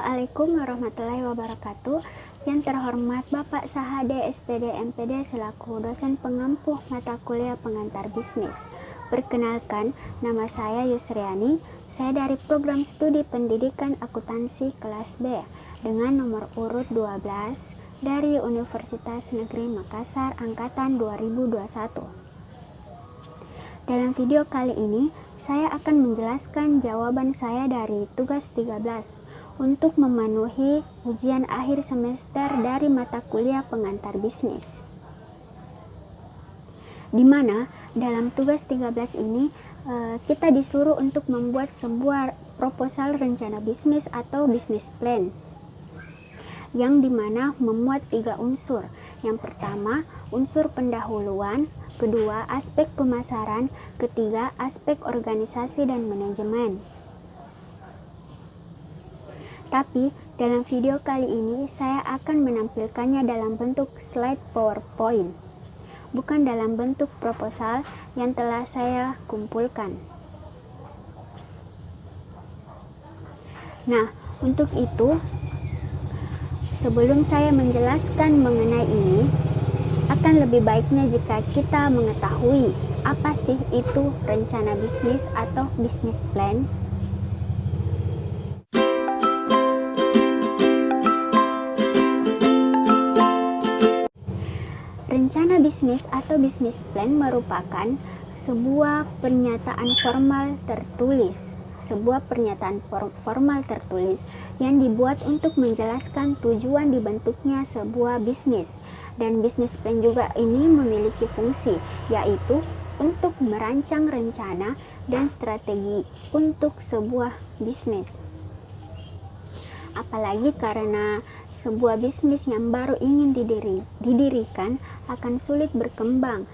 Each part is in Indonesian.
Assalamualaikum warahmatullahi wabarakatuh. Yang terhormat Bapak Sahade SPD MPD selaku dosen pengampu mata kuliah pengantar bisnis. Perkenalkan, nama saya Yusriani. Saya dari program studi pendidikan akuntansi kelas B dengan nomor urut 12 dari Universitas Negeri Makassar angkatan 2021. Dalam video kali ini, saya akan menjelaskan jawaban saya dari tugas 13 untuk memenuhi ujian akhir semester dari mata kuliah pengantar bisnis. Di mana dalam tugas 13 ini kita disuruh untuk membuat sebuah proposal rencana bisnis atau business plan yang dimana memuat 3 unsur. Yang pertama, unsur pendahuluan, kedua, aspek pemasaran, ketiga, aspek organisasi dan manajemen. Tapi, dalam video kali ini, saya akan menampilkannya dalam bentuk slide PowerPoint, bukan dalam bentuk proposal yang telah saya kumpulkan. Nah, untuk itu, sebelum saya menjelaskan mengenai ini, akan lebih baiknya jika kita mengetahui apa sih itu rencana bisnis atau business plan. Rencana bisnis atau business plan merupakan sebuah pernyataan formal tertulis. Yang dibuat untuk menjelaskan tujuan dibentuknya sebuah bisnis. Dan business plan juga ini memiliki fungsi, yaitu untuk merancang rencana dan strategi untuk sebuah bisnis. Apalagi karena sebuah bisnis yang baru ingin didirikan akan sulit berkembang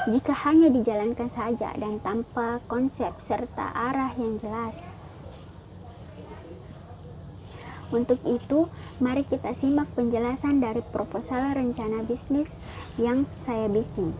jika hanya dijalankan saja dan tanpa konsep serta arah yang jelas. Untuk itu, mari kita simak penjelasan dari proposal rencana bisnis yang saya bikin.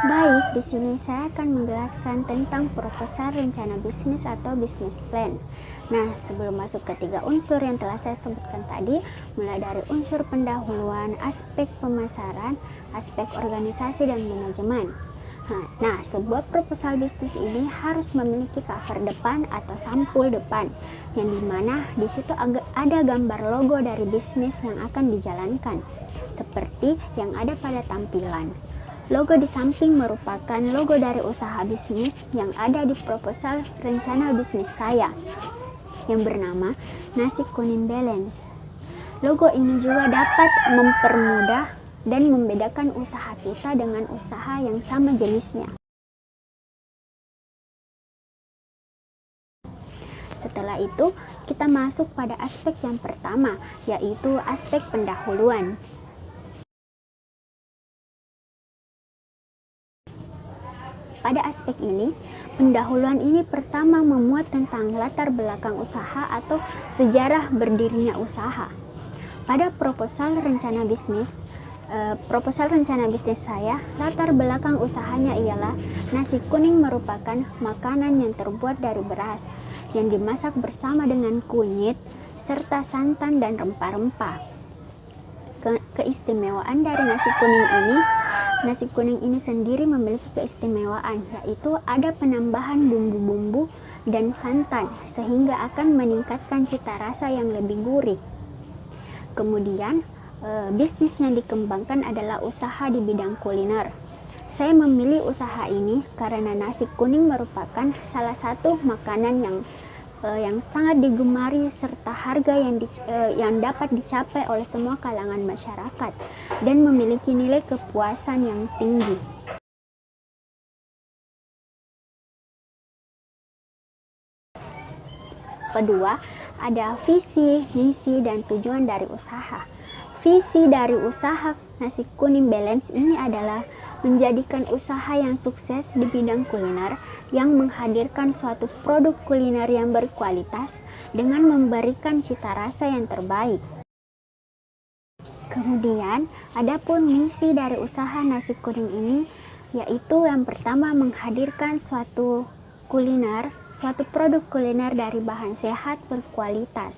Baik, di sini saya akan menjelaskan tentang proposal rencana bisnis atau business plan. Nah, sebelum masuk ke 3 unsur yang telah saya sebutkan tadi, mulai dari unsur pendahuluan, aspek pemasaran, aspek organisasi dan manajemen. Nah, sebuah proposal bisnis ini harus memiliki cover depan atau sampul depan, yang dimana di situ ada gambar logo dari bisnis yang akan dijalankan, seperti yang ada pada tampilan. Logo di samping merupakan logo dari usaha bisnis yang ada di proposal rencana bisnis saya, yang bernama Nasi Kuning Balance. Logo ini juga dapat mempermudah dan membedakan usaha kita dengan usaha yang sama jenisnya. Setelah itu, kita masuk pada aspek yang pertama, yaitu aspek pendahuluan. Pada aspek ini, pendahuluan ini pertama memuat tentang latar belakang usaha atau sejarah berdirinya usaha. Pada proposal rencana bisnis saya, latar belakang usahanya ialah nasi kuning merupakan makanan yang terbuat dari beras, yang dimasak bersama dengan kunyit, serta santan dan rempah-rempah. Keistimewaan dari nasi kuning ini sendiri memiliki keistimewaan, yaitu ada penambahan bumbu-bumbu dan santan, sehingga akan meningkatkan cita rasa yang lebih gurih. Kemudian, bisnis yang dikembangkan adalah usaha di bidang kuliner. Saya memilih usaha ini karena nasi kuning merupakan salah satu makanan yang sangat digemari serta harga yang dapat dicapai oleh semua kalangan masyarakat dan memiliki nilai kepuasan yang tinggi. Kedua, ada visi, misi, dan tujuan dari usaha. Visi dari usaha Nasi Kuning Balance ini adalah menjadikan usaha yang sukses di bidang kuliner yang menghadirkan suatu produk kuliner yang berkualitas dengan memberikan cita rasa yang terbaik. Kemudian, adapun misi dari usaha Nasi Kuning ini yaitu yang pertama menghadirkan suatu produk kuliner dari bahan sehat berkualitas.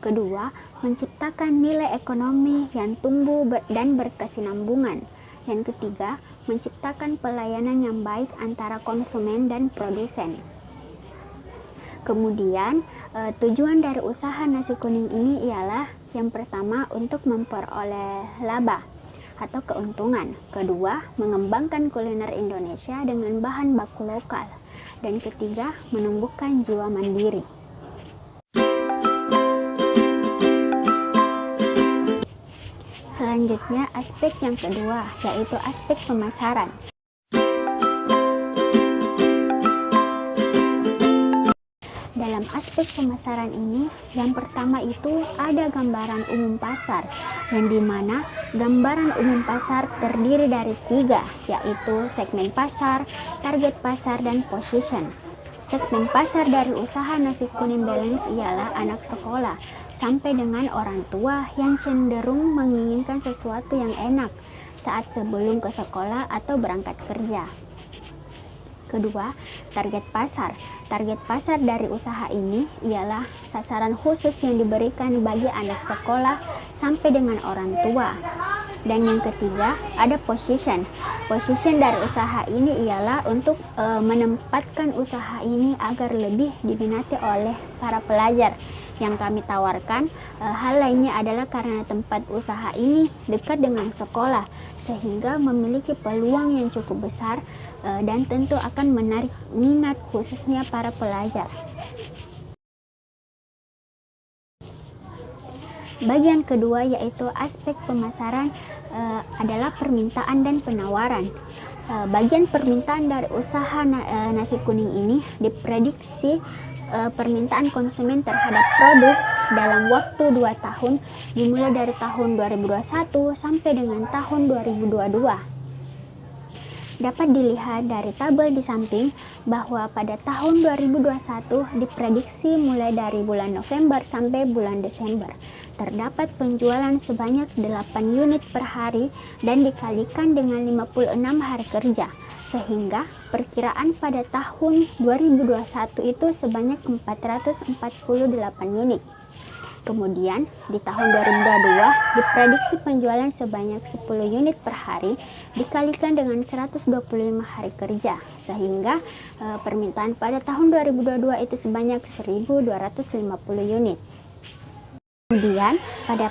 Kedua, menciptakan nilai ekonomi yang tumbuh dan berkesinambungan. Yang ketiga, menciptakan pelayanan yang baik antara konsumen dan produsen. Kemudian, tujuan dari usaha nasi kuning ini ialah yang pertama untuk memperoleh laba atau keuntungan. Kedua, mengembangkan kuliner Indonesia dengan bahan baku lokal. Dan ketiga, menumbuhkan jiwa mandiri. Selanjutnya, aspek yang kedua, yaitu aspek pemasaran. Dalam aspek pemasaran ini, yang pertama itu ada gambaran umum pasar, yang dimana gambaran umum pasar terdiri dari 3, yaitu segmen pasar, target pasar, dan position. Segmen pasar dari usaha nasi kuning balance ialah anak sekolah, sampai dengan orang tua yang cenderung menginginkan sesuatu yang enak saat sebelum ke sekolah atau berangkat kerja. Kedua, target pasar. Target pasar dari usaha ini ialah sasaran khusus yang diberikan bagi anak sekolah sampai dengan orang tua. Dan yang ketiga, ada position. Position dari usaha ini ialah untuk menempatkan usaha ini agar lebih diminati oleh para pelajar. Yang kami tawarkan, hal lainnya adalah karena tempat usaha ini dekat dengan sekolah, sehingga memiliki peluang yang cukup besar dan tentu akan menarik minat khususnya para pelajar. Bagian kedua yaitu aspek pemasaran adalah permintaan dan penawaran. Bagian permintaan dari usaha nasi kuning ini diprediksi permintaan konsumen terhadap produk dalam waktu 2 tahun dimulai dari tahun 2021 sampai dengan tahun 2022. Dapat dilihat dari tabel di samping bahwa pada tahun 2021 diprediksi mulai dari bulan November sampai bulan Desember terdapat penjualan sebanyak 8 unit per hari dan dikalikan dengan 56 hari kerja, sehingga perkiraan pada tahun 2021 itu sebanyak 448 unit. Kemudian di tahun 2022 diprediksi penjualan sebanyak 10 unit per hari dikalikan dengan 125 hari kerja, sehingga permintaan pada tahun 2022 itu sebanyak 1.250 unit. Kemudian pada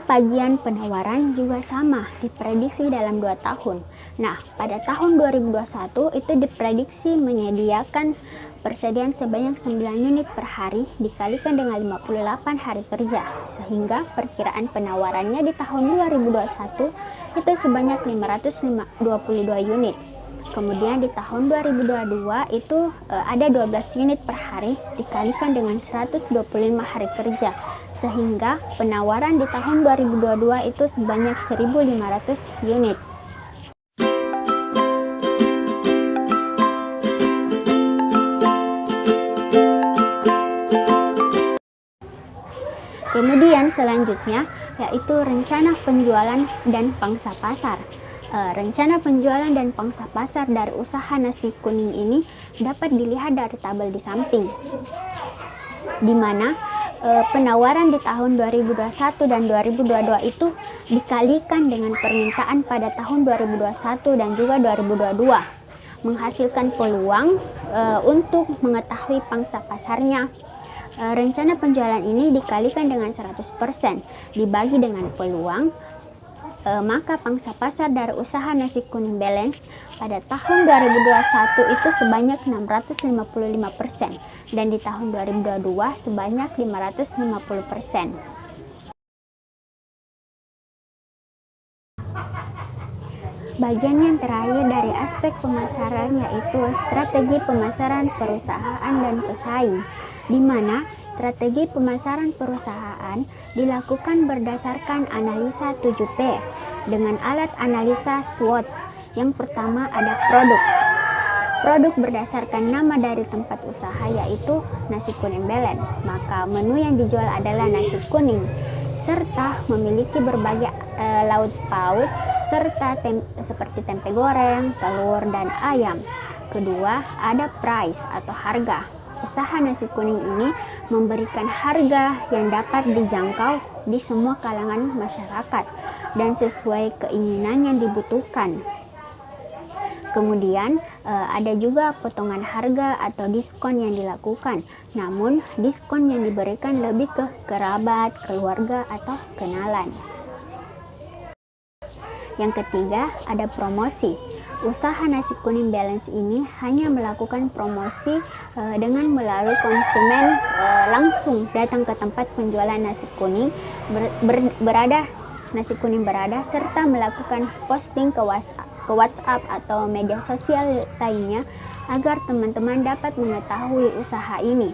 bagian penawaran juga sama, diprediksi dalam 2 tahun. Nah, pada tahun 2021 itu diprediksi menyediakan persediaan sebanyak 9 unit per hari dikalikan dengan 58 hari kerja, sehingga perkiraan penawarannya di tahun 2021 itu sebanyak 522 unit. Kemudian di tahun 2022 itu ada 12 unit per hari dikalikan dengan 125 hari kerja, sehingga penawaran di tahun 2022 itu sebanyak 1.500 unit. Kemudian selanjutnya yaitu rencana penjualan dan pangsa pasar. Rencana penjualan dan pangsa pasar dari usaha nasi kuning ini dapat dilihat dari tabel di samping, di mana penawaran di tahun 2021 dan 2022 itu dikalikan dengan permintaan pada tahun 2021 dan juga 2022, menghasilkan peluang untuk mengetahui pangsa pasarnya. Rencana penjualan ini dikalikan dengan 100% dibagi dengan peluang, maka pangsa pasar dari usaha nasi kuning balance pada tahun 2021 itu sebanyak 655% dan di tahun 2022 sebanyak 550%. Bagian yang terakhir dari aspek pemasaran yaitu strategi pemasaran perusahaan dan pesaing, di mana strategi pemasaran perusahaan dilakukan berdasarkan analisa 7P dengan alat analisa SWOT. Yang pertama ada produk. Produk berdasarkan nama dari tempat usaha yaitu nasi kuning balance, maka menu yang dijual adalah nasi kuning serta memiliki berbagai lauk pauk serta seperti tempe goreng, telur, dan ayam. Kedua, ada price atau harga. Usaha nasi kuning ini memberikan harga yang dapat dijangkau di semua kalangan masyarakat dan sesuai keinginan yang dibutuhkan. Kemudian ada juga potongan harga atau diskon yang dilakukan. Namun diskon yang diberikan lebih ke kerabat, keluarga, atau kenalan. Yang ketiga, ada promosi. Usaha nasi kuning balance ini hanya melakukan promosi dengan melalui konsumen langsung datang ke tempat penjualan nasi kuning berada serta melakukan posting ke WhatsApp atau media sosial lainnya agar teman-teman dapat mengetahui usaha ini.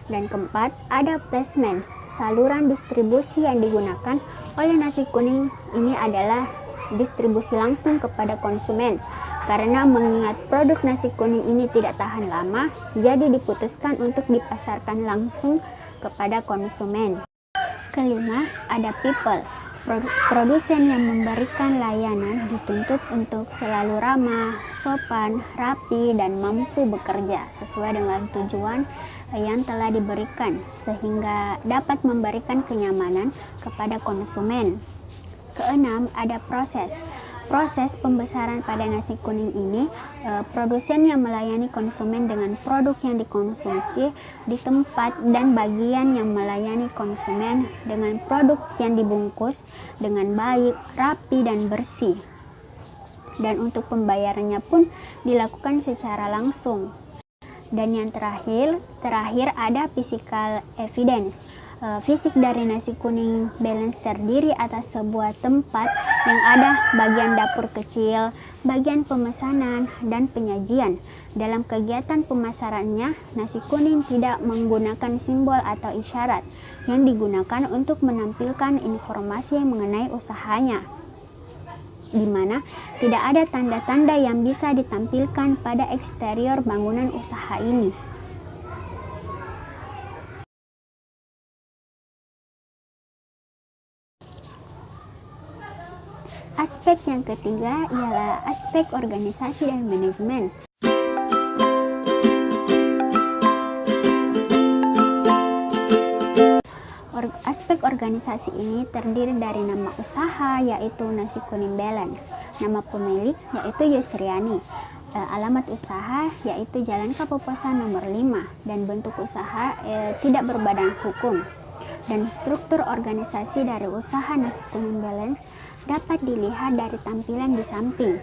Dan keempat, ada placement. Saluran distribusi yang digunakan oleh nasi kuning ini adalah distribusi langsung kepada konsumen. Karena mengingat produk nasi kuning ini tidak tahan lama, jadi diputuskan untuk dipasarkan langsung kepada konsumen. Kelima, ada people. Produsen yang memberikan layanan dituntut untuk selalu ramah, sopan, rapi, dan mampu bekerja sesuai dengan tujuan yang telah diberikan, sehingga dapat memberikan kenyamanan kepada konsumen. Keenam, ada proses pembesaran pada nasi kuning ini. Produsen yang melayani konsumen dengan produk yang dikonsumsi di tempat dan bagian yang melayani konsumen dengan produk yang dibungkus dengan baik, rapi, dan bersih. Dan untuk pembayarannya pun dilakukan secara langsung. Dan yang terakhir ada physical evidence. Fisik dari nasi kuning balance terdiri atas sebuah tempat yang ada bagian dapur kecil, bagian pemesanan, dan penyajian. Dalam kegiatan pemasarannya, nasi kuning tidak menggunakan simbol atau isyarat yang digunakan untuk menampilkan informasi mengenai usahanya, di mana tidak ada tanda-tanda yang bisa ditampilkan pada eksterior bangunan usaha ini. Aspek yang ketiga ialah aspek organisasi dan manajemen. Aspek organisasi ini terdiri dari nama usaha, yaitu Nasi Kuning Balance, nama pemilik, yaitu Yusriani, alamat usaha, yaitu Jalan Kapupasan nomor 5, dan bentuk usaha tidak berbadan hukum. Dan struktur organisasi dari usaha Nasi Kuning Balance dapat dilihat dari tampilan di samping.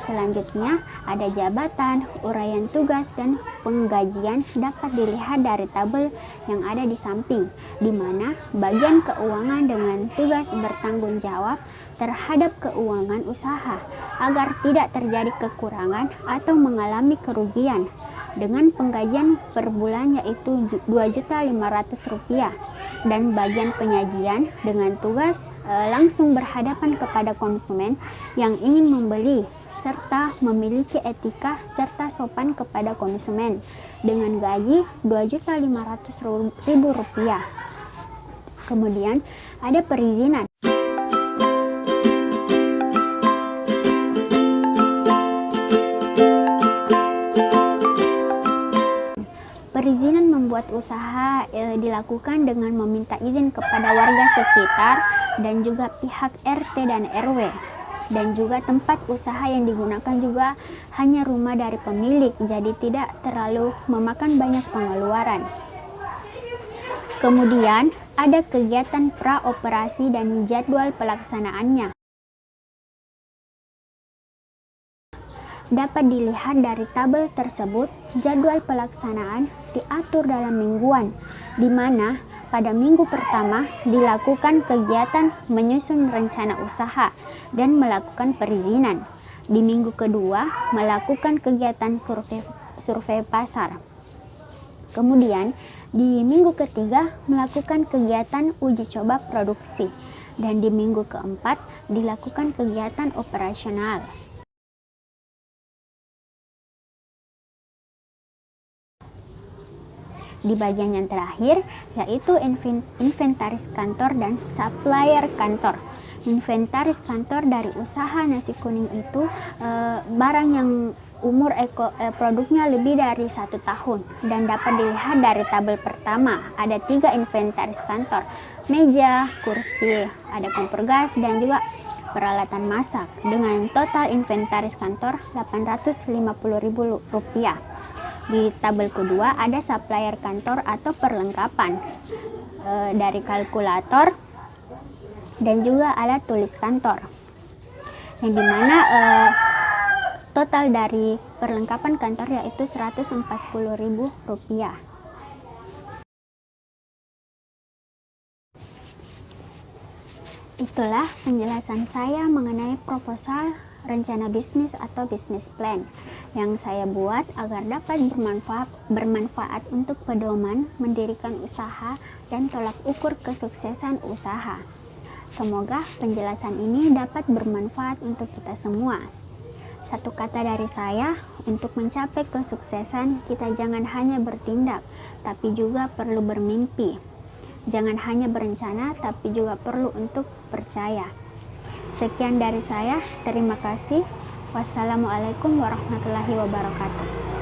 Selanjutnya, ada jabatan, uraian tugas, dan penggajian dapat dilihat dari tabel yang ada di samping, di mana bagian keuangan dengan tugas bertanggung jawab terhadap keuangan usaha agar tidak terjadi kekurangan atau mengalami kerugian, dengan penggajian per bulan yaitu Rp2.500.000, dan bagian penyajian dengan tugas langsung berhadapan kepada konsumen yang ingin membeli serta memiliki etika serta sopan kepada konsumen dengan gaji Rp2.500.000. Kemudian ada perizinan. Perizinan membuat usaha dilakukan dengan meminta izin kepada warga sekitar dan juga pihak RT dan RW. Dan juga tempat usaha yang digunakan juga hanya rumah dari pemilik, jadi tidak terlalu memakan banyak pengeluaran. Kemudian ada kegiatan praoperasi dan jadwal pelaksanaannya. Dapat dilihat dari tabel tersebut, jadwal pelaksanaan diatur dalam mingguan, di mana pada minggu pertama dilakukan kegiatan menyusun rencana usaha dan melakukan perizinan. Di minggu kedua melakukan kegiatan survei pasar. Kemudian di minggu ketiga melakukan kegiatan uji coba produksi. Dan di minggu keempat dilakukan kegiatan operasional. di bagian yang terakhir, yaitu inventaris kantor dan supplier kantor. Inventaris kantor dari usaha nasi kuning itu barang yang umur produknya lebih dari 1 tahun, dan dapat dilihat dari tabel pertama. Ada 3 inventaris kantor: meja, kursi, ada kompor gas, dan juga peralatan masak, dengan total inventaris kantor Rp850.000. Di tabel kedua ada supplier kantor atau perlengkapan dari kalkulator dan juga alat tulis kantor, yang dimana total dari perlengkapan kantor yaitu Rp140.000. Itulah penjelasan saya mengenai proposal rencana bisnis atau business plan yang saya buat agar dapat bermanfaat untuk pedoman mendirikan usaha dan tolak ukur kesuksesan usaha. Semoga penjelasan ini dapat bermanfaat untuk kita semua. Satu kata dari saya, untuk mencapai kesuksesan kita jangan hanya bertindak, tapi juga perlu bermimpi. Jangan hanya berencana, tapi juga perlu untuk percaya. Sekian dari saya, terima kasih. Wassalamualaikum warahmatullahi wabarakatuh.